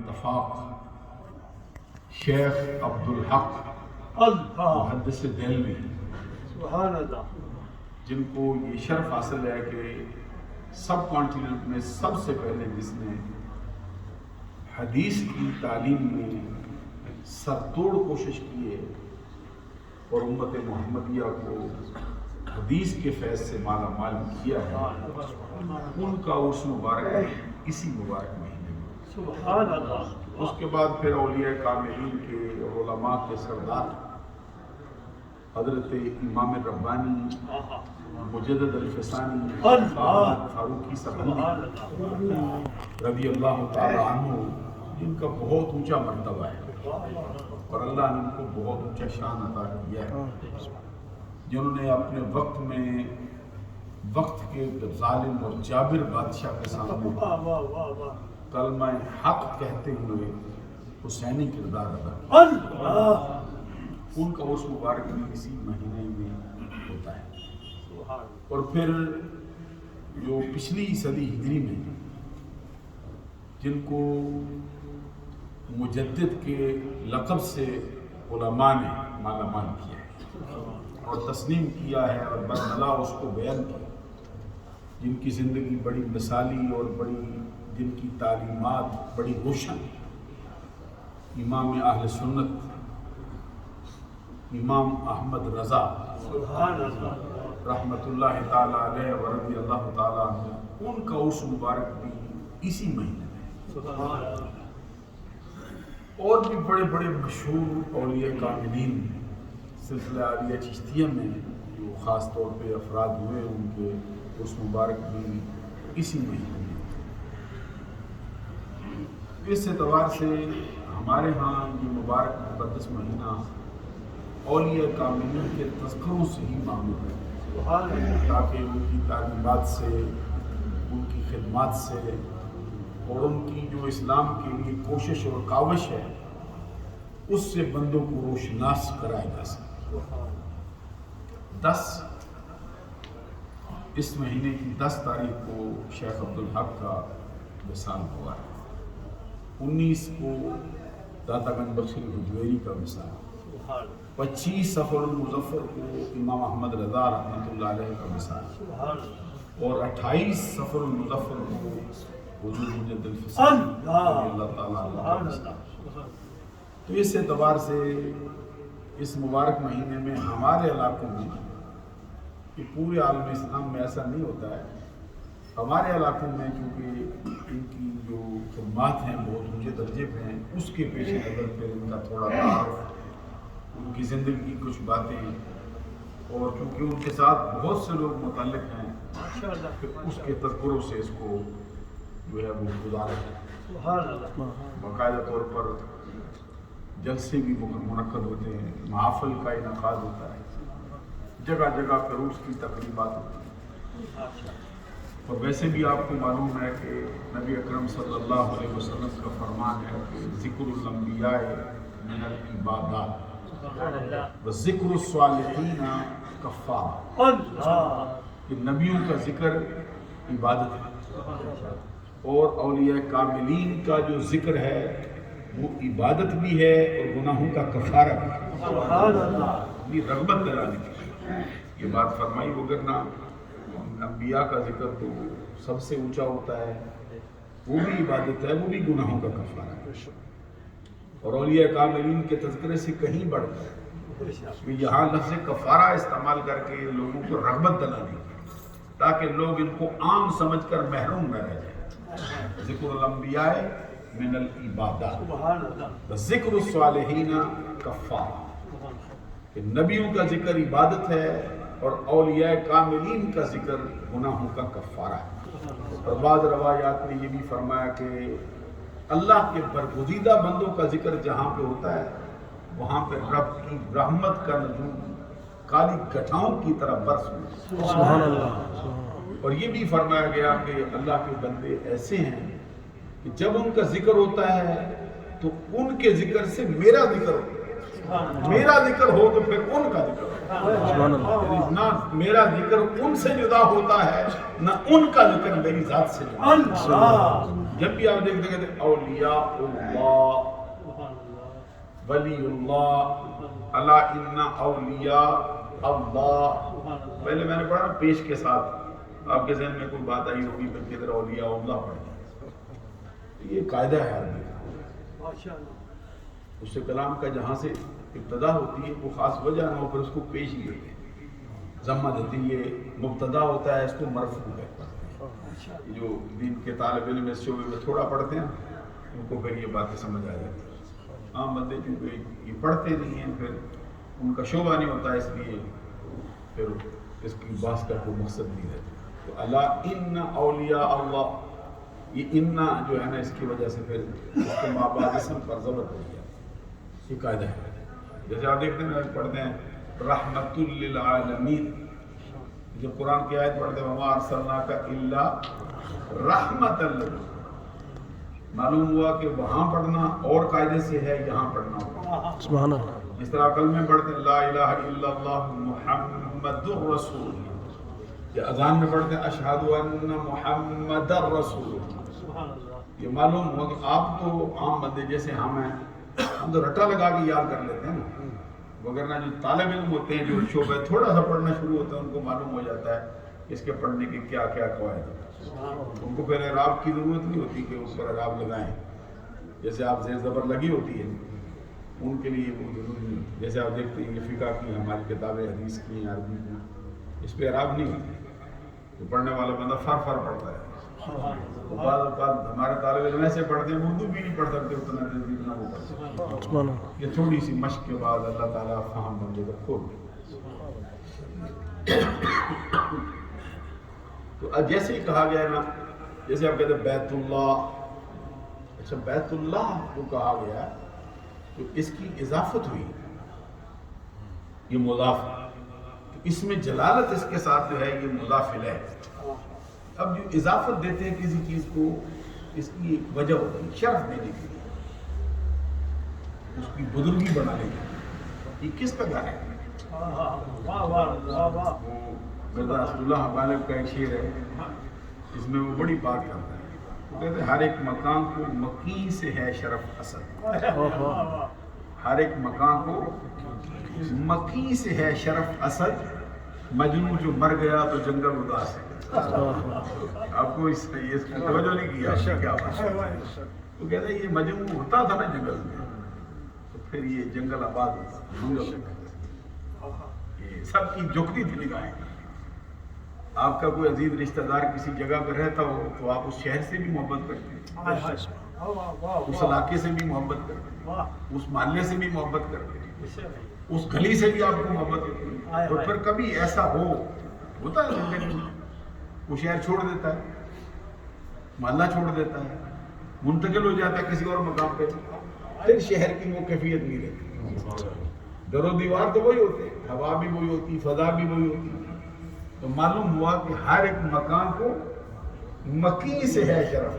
اتفاق شیخ عبدالحق محدث دہلوی سبحان اللہ، جن کو یہ شرف حاصل ہے کہ سب کانٹیننٹ میں سب سے پہلے جس نے حدیث کی تعلیم میں سرتوڑ کوشش کی ہے اور امت محمدیہ کو حدیث کے فیض سے مالا مال کیا ہے، ان کا عرس مبارک ہے اسی مبارک مہینے میں۔ سبحان اللہ۔ اس کے بعد پھر اولیاء کاملین کے اور علماء کے سردار حضرت امام ربانی مجدد الفسانی فاروقی سبحانی رضی اللہ تعالی عنہ، جن کا بہت اونچا مرتبہ ہے اور اللہ نے ان کو بہت اونچا شان عطا کیا ہے، جنہوں نے اپنے وقت میں وقت کے ظالم اور جابر بادشاہ کے سامنے کلمہ حق کہتے ہوئے حسینی کردار ادا کیا۔ ان کا عرس مبارک بھی اسی مہینے میں ہوتا ہے۔ اور پھر جو پچھلی صدی ہجری میں جن کو مجدد کے لقب سے علماء نے مالا مال کیا ہے اور تسلیم کیا ہے اور برملا اس کو بیان کیا، جن کی زندگی بڑی مثالی اور بڑی، جن کی تعلیمات بڑی روشن، امام اہل سنت امام احمد رضا رحمۃ اللہ تعالی علیہ ورضی اللہ تعالی عنہ، ان کا عرس مبارک بھی اسی مہینے میں۔ اور بھی بڑے بڑے مشہور اولیاء کاملین سلسلہ عالیہ چشتیہ میں جو خاص طور پہ افراد ہوئے، ان کے عرس مبارک بھی اسی مہینے میں۔ اس اعتبار سے ہمارے ہاں یہ مبارک مقدس مہینہ اولیاء کاملین کے تذکروں سے ہی معمول ہے، تاکہ ان کی تعلیمات سے، ان کی خدمات سے اور ان کی جو اسلام کے لیے کوشش اور کاوش ہے اس سے بندوں کو روشناس کرایا جا سکے۔ 10 اس مہینے کی 10 تاریخ کو شیخ عبدالحق کا وصال ہوا ہے، 19 کو داتا گنج بخش حجویری کا وصال، 25 صفر المظفر کو امام احمد رضا رحمۃ اللہ علیہ کا وصال، اور 28 صفر المظفر کو حضور مجدد الفسانی رضی اللہ تعالیٰ عنہ کا وصال۔ تو اس اعتبار سے اس مبارک مہینے میں ہمارے علاقوں میں، کہ پورے عالم اسلام میں ایسا نہیں ہوتا ہے، ہمارے علاقوں میں چونکہ ان کی جو خدمات ہیں بہت اونچے درجے پہ ہیں، اس کے پیش نظر پہ ان کا تھوڑا تعارف، ان کی زندگی کی کچھ باتیں، اور چونکہ ان کے ساتھ بہت سے لوگ متعلق ہیں کہ اس کے تذکروں سے اس کو جو ہے وہ گزارا ہے۔ باقاعدہ طور پر جلسے بھی منعقد ہوتے ہیں، محافل کا انعقاد ہوتا ہے، جگہ جگہ پر عروس کی تقریبات ہوتی ہیں۔ اور ویسے بھی آپ کو معلوم ہے کہ نبی اکرم صلی اللہ علیہ وسلم کا فرمان ہے کہ ذکر الانبیاء من العبادات وذکر الصالحین کفارہ، کہ نبیوں کا ذکر عبادت ہے اور اولیاء کاملین کا جو ذکر ہے وہ عبادت بھی ہے اور گناہوں کا کفارہ بھی ہے۔ یہ رغبت دلانے کی یہ بات فرمائی، وگرنہ انبیاء کا ذکر تو سب سے اونچا ہوتا ہے، وہ بھی عبادت ہے، وہ بھی گناہوں کا کفارہ ہے، اور اولیاء کاملین کے تذکرے سے کہیں بڑھ کر یہاں لفظ کفارہ استعمال کر کے لوگوں کو رغبت دلانے کی، تاکہ لوگ ان کو عام سمجھ کر محروم نہ رہ جائیں۔ ذکر الانبیاء من العبادات وذکر الصالحین کفارہ، کہ نبیوں کا ذکر عبادت ہے اور اولیاء کاملین کا ذکر گناہوں کا کفارہ ہے۔ اور بعض روایات میں یہ بھی فرمایا کہ اللہ کے برگزیدہ بندوں کا ذکر جہاں پہ ہوتا ہے وہاں پہ رب کی رحمت کا نزول کالی گٹھاؤں کی طرح برس ہوتا ہے۔ اور یہ بھی فرمایا گیا کہ اللہ کے بندے ایسے ہیں کہ جب ان کا ذکر ہوتا ہے تو ان کے ذکر سے میرا ذکر ہوتا ہے۔ میرا ذکر ہو تو پھر ان کا ذکر ہو. نہ میرا ذکر ان سے جدا ہوتا ہے نہ ان کا ذکر میری ذات سے جدا ہوتا ہے. جب بھی آپ دیکھتے ہیں کہ اولیاء اللہ ولی اللہ الا ان اولیاء اللہ، پہلے میں نے پڑھا پیش کے ساتھ آپ کے ذہن میں کوئی بات آئی ہوگی پھر کدھر اولیاء اللہ پڑھ جائے. یہ قاعدہ ہے عربی کا. اس سے کلام کا جہاں سے ابتدا ہوتی ہے وہ خاص وجہ نہ ہو پھر اس کو پیش ہی دیتے ہیں، ضمہ دیتے ہیں. یہ مبتدا ہوتا ہے اس کو مرفوع کہتے ہیں. جو دین کے طالب علم اس شعبے میں تھوڑا پڑھتے ہیں ان کو پھر یہ باتیں سمجھ آ جاتی ہیں. عام بندے چونکہ یہ پڑھتے نہیں ہیں پھر ان کا شعبہ نہیں ہوتا، اس لیے پھر اس کی بحث کا کوئی مقصد نہیں رہتا. تو اللہ ان اولیاء اللہ، یہ انا جو ہے نا اس کی وجہ سے پھر اس کو مابعد اسم پر ضبط ہو گیا. یہ قاعدہ ہے. جیسے آپ دیکھتے ہیں پڑھتے ہیں رحمت للعالمین، جب قرآن کی آیت پڑھتے ہیں وما ارسلناک الا رحمت للعالمین، معلوم ہوا کہ وہاں پڑھنا اور قاعدے سے ہے، یہاں پڑھنا ہوگا. سبحان اللہ. جس طرح کلمے میں پڑھتے ہیں لا الہ الا اللہ محمد الرسول، یا اذان میں پڑھتے ہیں اشہد ان محمد الرسول. یہ معلوم ہوا کہ آپ تو عام بندے جیسے ہم ہیں، ہم تو رٹا لگا کے یاد کر لیتے ہیں نا، وگرنہ جو طالب علم ہوتے ہیں جو شعبہ تھوڑا سا پڑھنا شروع ہوتا ہے ان کو معلوم ہو جاتا ہے اس کے پڑھنے کے کیا کیا قواعد ہیں. ان کو پھر اعراب کی ضرورت نہیں ہوتی کہ اس پر اعراب لگائیں. جیسے آپ زیر زبر لگی ہوتی ہے ان کے لیے وہ ضروری نہیں. جیسے آپ دیکھتے ہیں یہ فقہ کی ہماری کتابیں حدیث کی ہیں عربی کی، اس پہ اعراب نہیں ہوتی. تو پڑھنے والا بندہ فر پڑھتا ہے. بعض اوقات ہمارے طالب علم ایسے پڑھتے ہیں اردو بھی نہیں پڑھ سکتے اتنا جلدی اتنا وہ پڑھتے ہیں. یہ تھوڑی سی مشق کے بعد اللہ تعالیٰ فہم بندے کو کھول دے. تو جیسے ہی کہا گیا نا، جیسے آپ کہتے ہیں بیت اللہ، اچھا بیت اللہ کو کہا گیا تو اس کی اضافت ہوئی، یہ مضاف، تو اس میں جلالت اس کے ساتھ جو ہے یہ مضاف الیہ. اب جو اضافت دیتے ہیں کسی چیز کو اس کی ایک وجہ ہوتی ہے، شرف دینے کے لیے، اس کی بزرگی بڑھانے کے لیے. یہ کس کا گھر ہے؟ مرزا اسد اللہ غالب کا ایک شعر ہے، اس میں وہ بڑی بات کرتا ہے. وہ کہتے ہیں ہر ایک مکان کو مکی سے ہے شرف اسد، ہر ایک مکان کو مکی سے ہے شرف اسد، مجنوں جو مر گیا تو جنگل اداس ہے. آپ کو اس کی توجہ نہیں کیا کیا بات ہے. وہ کہتے ہیں یہ مجنوں ہوتا تھا نا جنگل میں تو پھر یہ جنگل آباد ہوتا. یہ سب کی جھکتی تھی نگاہیں. آپ کا کوئی عزیز رشتہ دار کسی جگہ پہ رہتا ہو تو آپ اس شہر سے بھی محبت کرتے ہیں، اس علاقے سے بھی محبت کرتے ہیں، اس محلے سے بھی محبت کرتے ہیں، اس گلی سے بھی آپ کو محبت ہوتی ہے. تو پھر کبھی ایسا ہوتا ہے زندگی میں وہ شہر چھوڑ دیتا ہے، محلہ چھوڑ دیتا ہے، منتقل ہو جاتا ہے کسی اور مقام پہ، پھر شہر کی وہ کیفیت نہیں رہتی. در و دیوار تو وہی ہوتے ہیں، ہوا بھی وہی ہوتی، فضا بھی وہی ہوتی. تو معلوم ہوا کہ ہر ایک مکان کو مکی سے ہے شرف،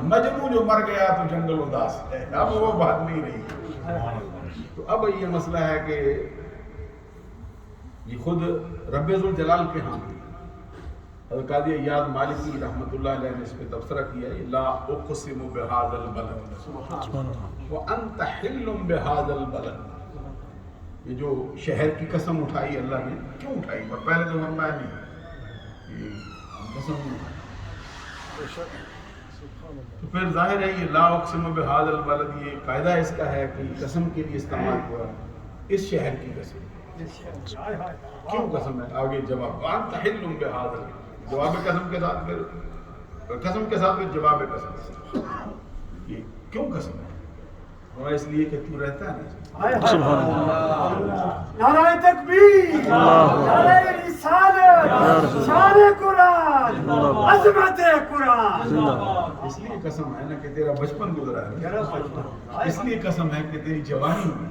مجنوں جو مر گیا تو جنگل اداس ہے. اب وہ بات نہیں رہی. تو اب یہ مسئلہ ہے کہ یہ خود رب ذوالجلال کے ہاں حضرت قاضی ایاز مالکی رحمۃ اللہ علیہ نے اس پہ تبصرہ کیا ہے لا اقسم بہذا البلد وانت حل بہذا البلد. یہ جو شہر کی قسم اٹھائی اللہ نے، کیوں اٹھائی؟ پر پہلے تو فرمایا نہیں قسم نہیں اٹھائی. تو پھر ظاہر ہے یہ لا اقسم بہذا البلد یہ قاعدہ اس کا ہے کہ قسم کے لیے استعمال ہوا اس شہر کی قسم. کیوں قسم ہے؟ آگے جواب وانت حل بہذا، جواب قسم کے ساتھ پھر قسم کے ساتھ پھر جواب قسم. یہ کیوں قسم ہے؟ اور اس لیے کہ تو رہتا ہے نا. نعرہ تکبیر، نعرہ رسالت، شان قرآن، عظمت قرآن. اس لیے قسم ہے نا کہ تیرا بچپن گزرا ہے، اس لیے قسم ہے کہ تیری جوانی ہوئی،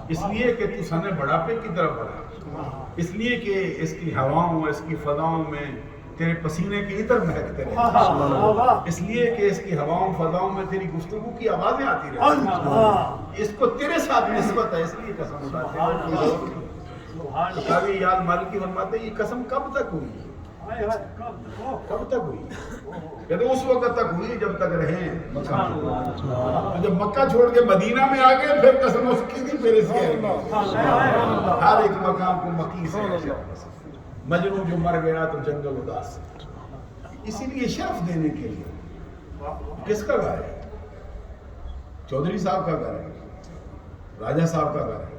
اس لیے کہ تو سن بڑھاپے کی طرف بڑھا، اس لیے کہ اس کی ہواؤں اس کی فضاؤں میں تیرے پسینے کی عطر مہکتے رہے، اس لیے کہ اس کی ہواؤں فضاؤں میں تیری گفتگو کی آوازیں آتی رہتی، اس کو تیرے ساتھ نسبت ہے، اس لیے قسم اٹھاتے ہیں۔ تو قاضی یاد مالکی فرماتے ہیں یہ قسم کب تک ہوئی؟ کب تک ہوئی؟ کہتے اس وقت تک ہوئی جب تک رہے مکہ میں۔ جب مکہ چھوڑ کے مدینہ میں آ گئے پھر قسم اس کی تھی، پھر اس کی ہر ایک مقام کو مکی سے۔ مجنوں جو مر گیا تو جنگل اداس، اسی لیے شرف دینے کے لیے کس کا گھر ہے؟ چودھری صاحب کا گھر ہے، راجہ صاحب کا گھر ہے،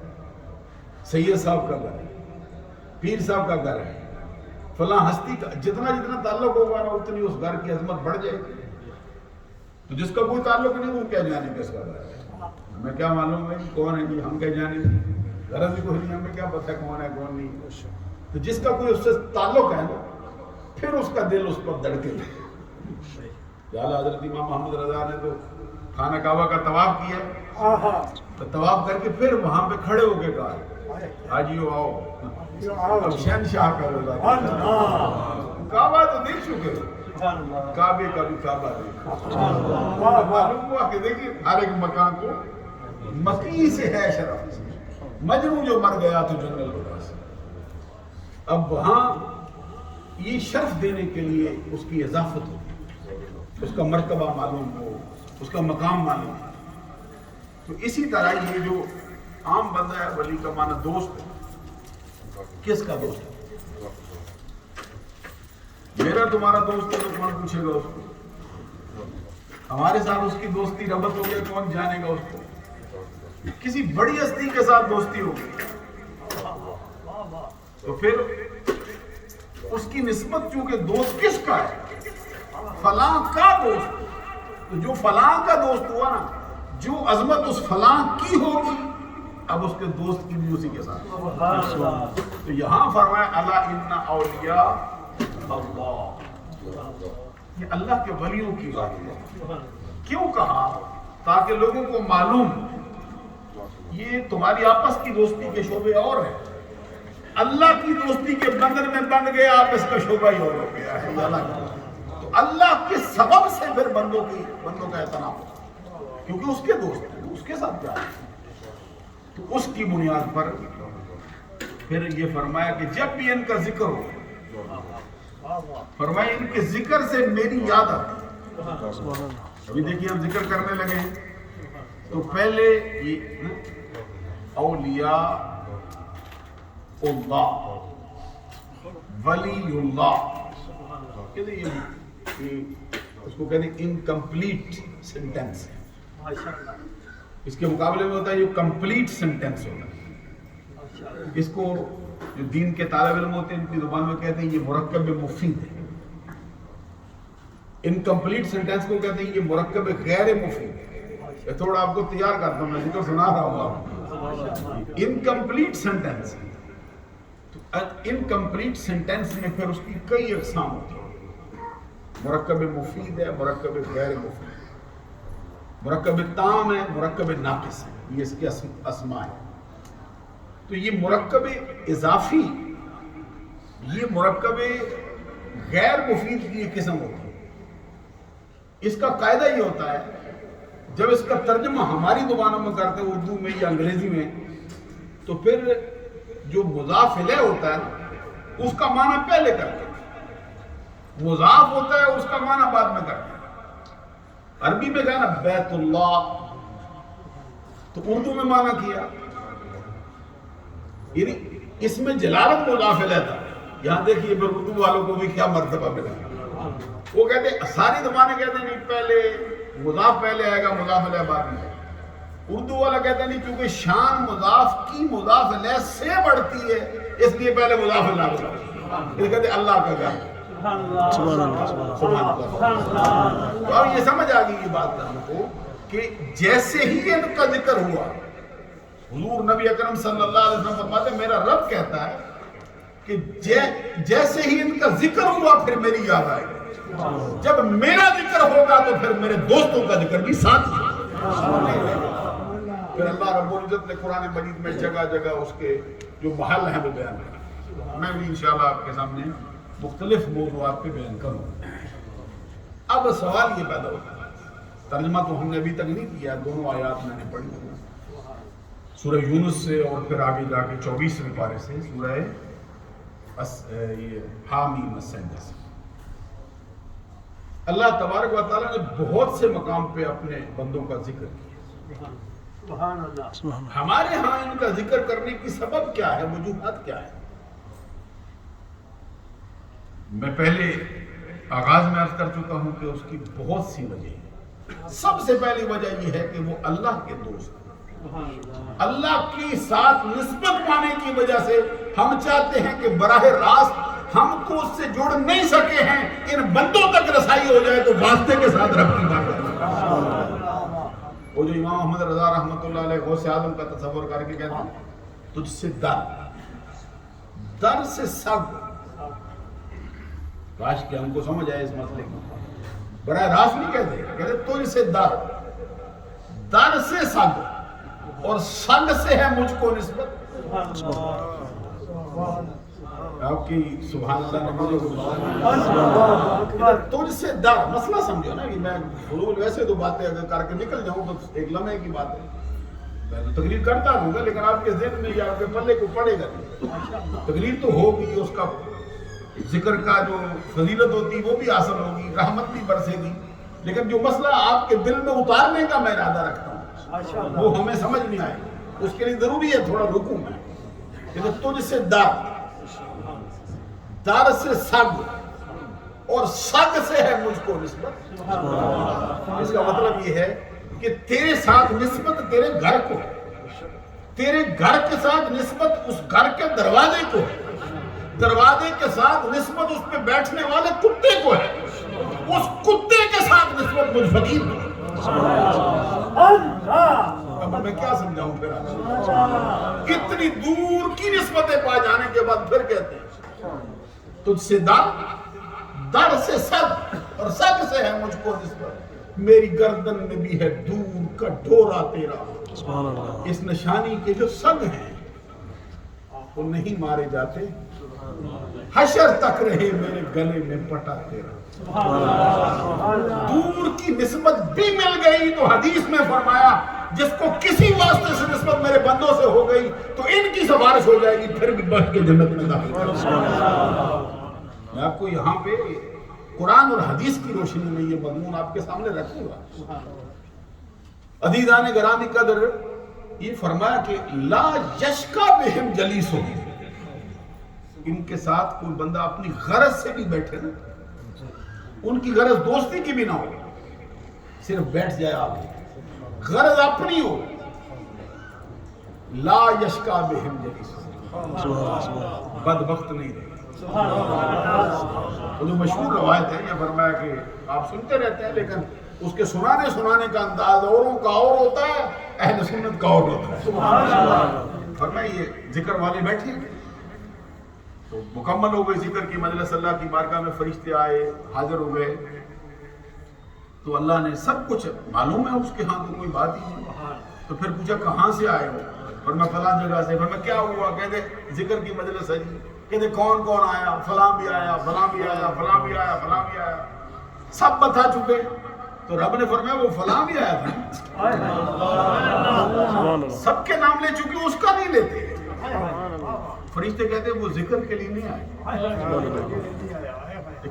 سید صاحب کا گھر ہے، پیر صاحب کا گھر ہے، فلاں ہستی کا، جتنا جتنا تعلق ہوگا نا اتنی اس گھر کی عظمت بڑھ جائے گی۔ تو جس کا کوئی تعلق نہیں وہ کیا جانے کس کا گھر ہے؟ ہمیں کیا معلوم ہے کہ کون ہے جی، ہم کیا جانے، غرض بھی کوئی نہیں، ہمیں کیا پتہ کون ہے کون نہیں۔ تو جس کا کوئی اس سے تعلق ہے نا پھر اس کا دل اس پر دھڑکے۔ اعلیٰ حضرت امام محمد رضا نے تو خانہ کعبہ کا طواف کیا، تو طواف کر کے پھر وہاں پہ کھڑے ہو کے کہا حاجیو آؤ، اب شہنشاہ کا روزہ کعبہ تو دیکھ چکے، کعبے کا بھی کعبہ دیکھا، معلوم ہوا کہ دیکھیے ہر ایک مکان کو مکی سے ہے شرف۔ مجنوں جو مر گیا تو جنگل اداس، اب وہاں یہ شرف دینے کے لیے اس کی اضافت ہو، اس کا مرتبہ معلوم ہو، اس کا مقام معلوم ہو۔ تو اسی طرح یہ جو عام بندہ ہے ولی کا معنی دوست ہے، کس کا دوست ہے؟ میرا تمہارا دوست ہے تو کون پوچھے گا اس کو؟ ہمارے ساتھ اس کی دوستی ربط ہو گیا کون جانے گا اس کو؟ کسی بڑی ہستی کے ساتھ دوستی ہوگی تو پھر اس کی نسبت چونکہ دوست کس کا ہے؟ فلاں کا دوست، تو جو فلاں کا دوست ہوا نا، جو عظمت اس فلاں کی ہوگی اب اس کے دوست کی بھی اسی کے ساتھ۔ تو یہاں فرمایا الا ان اولیاء اللہ، یہ اللہ کے ولیوں کی بات ہے۔ کیوں کہا؟ تاکہ لوگوں کو معلوم، یہ تمہاری آپس کی دوستی کے شعبے اور ہیں، اللہ کی دوستی کے بندر میں بند گیا آپ اس کا شعبہ ہی اور ہو گیا ہے۔ تو اللہ کے سبب سے پھر بندوں کا اعتناء ہوتا، کیونکہ اس کے دوست ہیں، اس کے ساتھ پیار ہے۔ تو اس کی بنیاد پر پھر یہ فرمایا کہ جب بھی ان کا ذکر ہو، فرمایا ان کے ذکر سے میری یاد آتی ہے۔ ابھی دیکھیے ہم ذکر کرنے لگے ہیں تو پہلے یہ اولیاء اللہ، ولی اللہ، اس کو کہتے ہیں انکمپلیٹ سینٹینس ہے، اس کے مقابلے میں ہوتا ہے یہ کمپلیٹ سینٹینس ہوتا ہے۔ اس کو جو دین کے طالب علم ہوتے ہیں ان کی زبان میں کہتے ہیں یہ مرکب مفید ہے۔ انکمپلیٹ سینٹینس کو کہتے ہیں یہ مرکب غیر مفید ہے۔ تھوڑا آپ کو تیار کرتا ہوں، میں ذکر سنا رہا ہوں آپ۔ انکمپلیٹ سینٹینس، انکمپلیٹ سینٹینس میں پھر اس کی کئی اقسام ہوتی ہیں۔ مرکب مفید ہے، مرکب غیر مفید، مرکب تام ہے، مرکب ناقص ہے، یہ اس کے اسماء ہیں۔ تو یہ مرکب اضافی، یہ مرکب غیر مفید کی ایک قسم ہوتی ہے۔ اس کا قاعدہ یہ ہوتا ہے جب اس کا ترجمہ ہماری زبانوں میں کرتے ہیں اردو میں یا انگریزی میں، تو پھر جو مضاف الیہ ہوتا ہے اس کا معنی پہلے کرتے ہیں، مضاف ہوتا ہے اس کا معنی بعد میں کرتے ہیں۔ عربی میں کہا نا بیت اللہ، تو اردو میں معنی کیا، یعنی اس میں جلالت مضاف الیہ تھا۔ یہاں دیکھیے پھر اردو والوں کو بھی کیا مرتبہ ملا، وہ کہتے ہیں ساری زبانیں کہتے ہیں نہیں پہلے مضاف پہلے آئے گا مضاف الیہ بعد میں۔ اردو والا کہتا نہیں کیونکہ شان مضاف کی مضاف الیہ سے بڑھتی ہے اس لیے پہلے مضاف الیہ ہوگا، یہ کہتے ہیں اللہ کا گھر۔ تو اب یہ سمجھ آ گئی یہ بات ہم کو کہ جیسے ہی ان کا ذکر ہوا، حضور نبی اکرم صلی اللہ علیہ وسلم فرماتے ہیں میرا رب کہتا ہے کہ جیسے ہی ان کا ذکر ہوا پھر میری یاد آئے گی، جب میرا ذکر ہوگا تو پھر میرے دوستوں کا ذکر بھی ساتھ ہی۔ پھر اللہ رب العزت نے قرآن مجید میں جگہ جگہ اس کے جو محل ہیں وہ بیان کریں۔ میں بھی انشاءاللہ آپ کے سامنے مختلف موضوعات پہ بیان کروں. اب سوال یہ پیدا ہوتا ہے، ترجمہ تو ہم نے ابھی تک نہیں کیا، دونوں آیات میں نے پڑھی ہیں سورہ یونس سے اور پھر آگے جا کے 24ویں پارے سے سورہ حامیم السجدہ سے. اللہ تبارک و تعالیٰ نے بہت سے مقام پہ اپنے بندوں کا ذکر کیا. سبحان اللہ. ہمارے ہاں ان کا ذکر کرنے کی سبب کیا ہے، وجوہات کیا ہے؟ میں پہلے آغاز میں عرض کر چکا ہوں کہ اس کی بہت سی وجہ ہے. سب سے پہلی وجہ یہ ہے کہ وہ اللہ کے دوست ہیں. اللہ کے ساتھ نسبت پانے کی وجہ سے ہم چاہتے ہیں کہ براہ راست ہم کو اس سے جڑ نہیں سکے ہیں، ان بندوں تک رسائی ہو جائے تو واسطے کے ساتھ رب کی بات ہے. وہ جو امام محمد رضا رحمۃ اللہ علیہ غوث اعظم کا تصور کر کے کہتے ہیں تجھ سے در سے سگ. کاش کہ ہم کو سمجھ آئے اس مسئلے کو. براہ راست نہیں کہتے تجھ سے در سے سگ، اور سگ سے ہے مجھ کو نسبت. آپ کی سبحان اللہ نے مجھے تجھ سے در مسئلہ سمجھو نا. کہ میں حضور ویسے تو باتیں اگر کر کے نکل جاؤں تو ایک لمحے کی بات ہے، میں تو تقریر کرتا ہوں گا لیکن آپ کے ذہن میں یا آپ کے پلے کو پڑے گا نہیں. تقریر تو ہوگی، اس کا ذکر کا جو فضیلت ہوتی وہ بھی حاصل ہوگی، رحمت بھی برسے گی، لیکن جو مسئلہ آپ کے دل میں اتارنے کا میں ارادہ رکھتا ہوں وہ ہمیں سمجھ نہیں آئے. اس کے لیے ضروری ہے تھوڑا رکوں میں. کہ تجھ سے در سے سگ، اور سگ سے ہے مجھ کو نسبت. اس کا مطلب یہ ہے کہ تیرے ساتھ نسبت تیرے گھر کو، تیرے گھر کے ساتھ نسبت اس گھر کے دروازے کو، دروازے کے ساتھ نسبت اس پہ بیٹھنے والے کتے کو ہے، اس کتے کے ساتھ نسبت مجھ فقیر کو. اب میں کیا سمجھاؤں پھر آپ؟ اتنی دور کی نسبتیں پا جانے کے بعد پھر کہتے ہیں تجھ سے در سے سگ، اور سگ سے ہے مجھ کو نسبت. میری گردن میں بھی ہے دور کا ڈورا تیرا. اس نشانی کے جو سگ ہیں وہ نہیں مارے جاتے، حشر تک رہے میرے گلے میں پٹا تیرا. دور کی نسبت بھی مل گئی تو حدیث میں فرمایا جس کو کسی واسطے سے نسبت میرے بندوں سے ہو گئی تو ان کی سفارش ہو جائے گی، پھر بھی بچ کے جنت میں داخل کرے. میں آپ کو یہاں پہ قرآن اور حدیث کی روشنی میں یہ مضمون آپ کے سامنے رکھوں گا. عزیزان گرامی قدر، یہ فرمایا کہ لا یشکا بہم جلیسو، ان کے ساتھ کوئی بندہ اپنی غرض سے بھی بیٹھے نا، ان کی غرض دوستی کی بھی نہ ہو، صرف بیٹھ جائے آگے، غرض اپنی ہو، لا یشکا بہم جلیسو، بدبخت نہیں رہے. وہ جو مشہور روایت ہے یہ فرمایا کہ آپ سنتے رہتے ہیں لیکن اس کے سنانے کا انداز اوروں کا اور ہوتا ہے، اہل سنت کا اور ہوتا ہے. فرمایا یہ ذکر والے بیٹھے تو مکمل ہو گئی ذکر کی مجلس، اللہ کی بارگاہ میں فرشتے آئے، حاضر ہو گئے، تو اللہ نے سب کچھ معلوم ہے اس کے ہاں تو کوئی بات ہی نہیں. تو پھر پوچھا کہاں سے آئے ہو؟ فرمایا فلاں جگہ سے. فرمایا کیا ہوا؟ کہتے ذکر کی مجلس ہے جی. کہتے کون کون آیا؟ فلاں بھی آیا، فلاں بھی آیا، فلاں بھی آیا، فلاں بھی آیا. سب بتا چکے. تو رب نے فرمایا وہ فلاں بھی آیا تھا، سب کے نام لے چکے، اس کا نہیں لیتے. فرشتے کہتے وہ ذکر کے لیے نہیں آئے.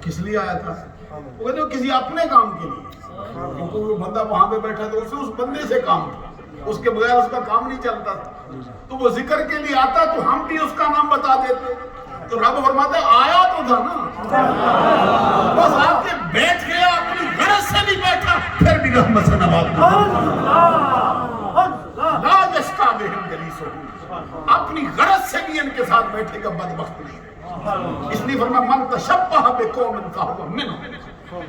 کس لیے آیا تھا؟ وہ کہتے کسی اپنے کام کے لیے، کیونکہ وہ بندہ وہاں پہ بیٹھا تھا، اسے اس بندے سے کام تھا، اس کے بغیر اس کا کام نہیں چلتا تھا. تو وہ ذکر کے لیے آتا تو ہم بھی اس کا نام بتا دیتے. تو رب فرماتا ہے آیا تو تھا نا، بس آپ کے بیٹھ گیا، اپنی غرض سے بھی بیٹھا، پھر بھی رحمت سے نوازا. لا یشکا بہم جلیسو، اپنی غرض سے بھی ان کے ساتھ بیٹھے گا بدبخت نہیں. اس لیے فرمایا من تشبہ بقوم فہو منہم،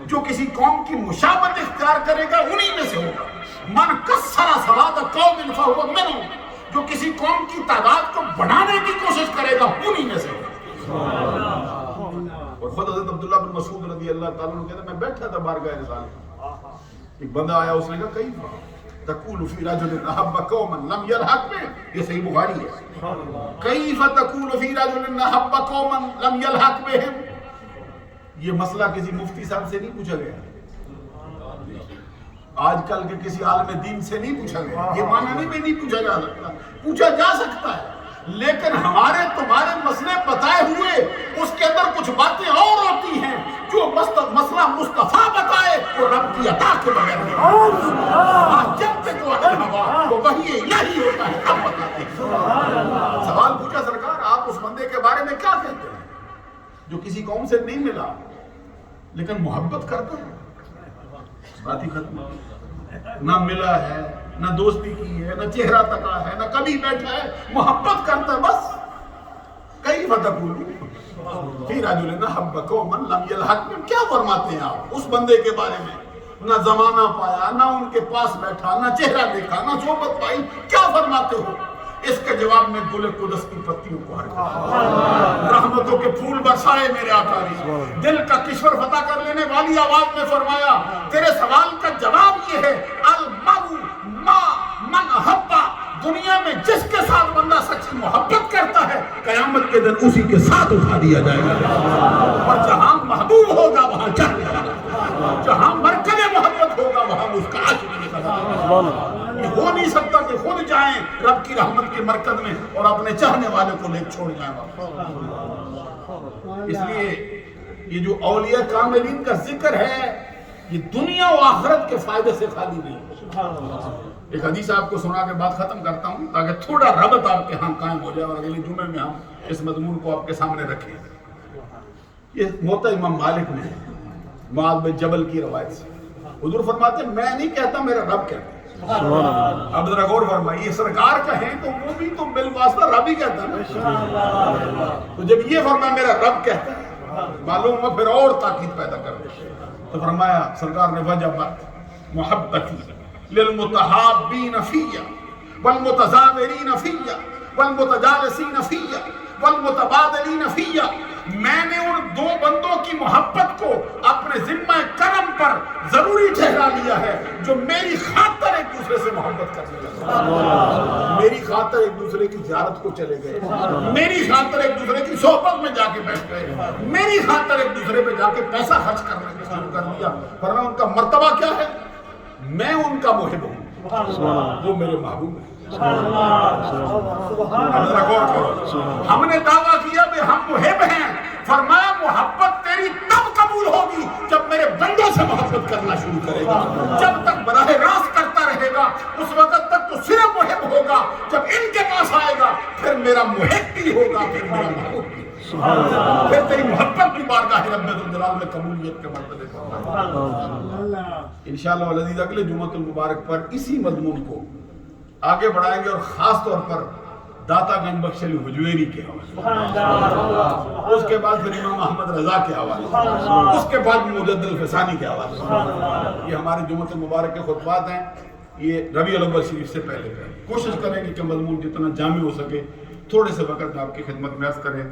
جو کسی قوم کی مشابہت اختیار کرے گا انہی میں سے ہوگا. من کثر صلاۃ قوم فہو منہم، جو کسی قوم کی تعداد کو بڑھانے کی کوشش کرے گا انہی میں سے ہوگا. اور خود حضرت عبداللہ بن مسعود رضی اللہ تعالیٰ عنہ کہتے ہیں میں بیٹھا تھا بارگاہ رسالت، ایک بندہ آیا، اس نے کہا کیف تقول فی رجل احب قوما لم یلحق بہم، یہ صحیح بخاری ہے. کیف تقول فی رجل احب قوما لم یلحق بہم، یہ مسئلہ کسی مفتی صاحب سے نہیں پوچھا گیا، آج کل کے کسی عالم دین سے نہیں پوچھا گیا، یہ معنی نہیں پوچھا جا سکتا، پوچھا جا سکتا ہے، لیکن ہمارے تمہارے مسئلے بتائے ہوئے اس کے اندر کچھ باتیں اور ہوتی ہیں جو مسئلہ مصطفیٰ بتائے وہ رب کی عطا کے بغیر نہیں، جب تک وہ ہوا وہ وحی الہی ہوتا ہے اب بتاتے ہیں۔ سوال پوچھا سرکار آپ اس بندے کے بارے میں کیا کہتے ہیں جو کسی قوم سے نہیں ملا لیکن محبت کرتا ہے؟ بات ہی ختم، نہ ملا ہے نہ دوستی کی ہے نہ چہرہ تکا ہے نہ کبھی بیٹھا ہے، محبت کرتا ہے بس۔ کئی فتقولو فی رجل احب قوما لم یلحق بہم، کیا فرماتے ہیں آپ اس بندے کے بارے میں؟ نہ زمانہ پایا، نہ ان کے پاس بیٹھا، نہ چہرہ دیکھا، نہ صحبت پائی، کیا فرماتے ہو؟ اس کے جواب میں گل قدس کی پتیوں کو ہر رحمتوں کے پھول برسائے میرے آقا نے، دل کا کشور فتح کر لینے والی آواز میں فرمایا تیرے سوال کا جواب یہ ہے المرء ما من احبا، دنیا میں جس کے ساتھ بندہ سچی محبت کرتا ہے قیامت کے دن اسی کے ساتھ اٹھا دیا جائے گا، اور جہاں محبوب ہوگا وہاں چاہنے والا، جہاں مرکز محبت ہوگا وہاں اس کا عاشق نکلا۔ یہ ہو نہیں سکتا کہ خود جائیں رب کی رحمت کے مرکز میں اور اپنے چاہنے والے کو لے چھوڑ جائیں واپس۔ اس لیے یہ جو اولیاء کاملین کا ذکر ہے یہ دنیا و آخرت کے فائدے سے خالی نہیں۔ ایک حدیث آپ کو سنا کے بعد ختم کرتا ہوں تاکہ تھوڑا ربط آپ کے ہاں قائم ہو جائے اور اگلے جمعے میں ہم اس مضمون کو آپ کے سامنے رکھیں۔ یہ موطا امام مالک نے معاذ بن جبل کی روایت سے حضور فرماتے ہیں میں نہیں کہتا میرا رب کہتا ہے۔ اب ذرا غور فرمائیے، سرکار کہیں تو وہ بھی تو بالواسطہ رب ہی کہتا ہے، تو جب یہ فرمایا میرا رب کہتا ہے معلوم ہوا پھر اور تاکید پیدا کر دے، تو فرمایا سرکار نے وجبت محبتی للمتحابین فیہ والمتزاورین فیہ والمتجالسین فیہ والمتبادلین فیہ، میں نے ان دو بندوں کی محبت کو اپنے ذمہ کرم پر ضروری ٹھہرا لیا ہے جو میری خاطر ایک دوسرے سے محبت کرنے لگے، میری خاطر ایک دوسرے کی زیارت کو چلے گئے، میری خاطر ایک دوسرے کی صحبت میں جا کے بیٹھ گئے، میری خاطر ایک دوسرے پہ جا کے پیسہ خرچ کرنے شروع کر دیا۔ فرمایا ان کا مرتبہ کیا ہے؟ میں ان کا محب ہوں، وہ میرے محبوب ہیں۔ ہم نے دعویٰ کیا کہ ہم محب ہیں، فرمایا محبت تیری تب قبول ہوگی جب میرے بندوں سے محبت کرنا شروع کرے گا، جب تک براہ راست کرتا رہے گا اس وقت تک تو صرف محب ہوگا، جب ان کے پاس آئے گا پھر میرا محب بھی ہوگا، پھر میرا محبوب بھی، پھر تیری محبت بھی بارگاہ رب الجلال میں قبولیت کے مرتبے پر۔ انشاءاللہ والعزیز اگلے جمعۃ المبارک پر اسی مضمون کو آگے بڑھائیں گے اور خاص طور پر داتا گنج بخش علی حجویری کے حوالے، اس کے بعد پھر امام احمد رضا کے حوالے، اس کے بعد مجدد الفسانی کے حوالے۔ یہ ہمارے جمعۃ المبارک کے خطبات ہیں، یہ ربیع الاول شریف سے پہلے کوشش کریں گے کہ مضمون جتنا جامع ہو سکے تھوڑے سے وقت میں آپ کی خدمت میں عرض کریں۔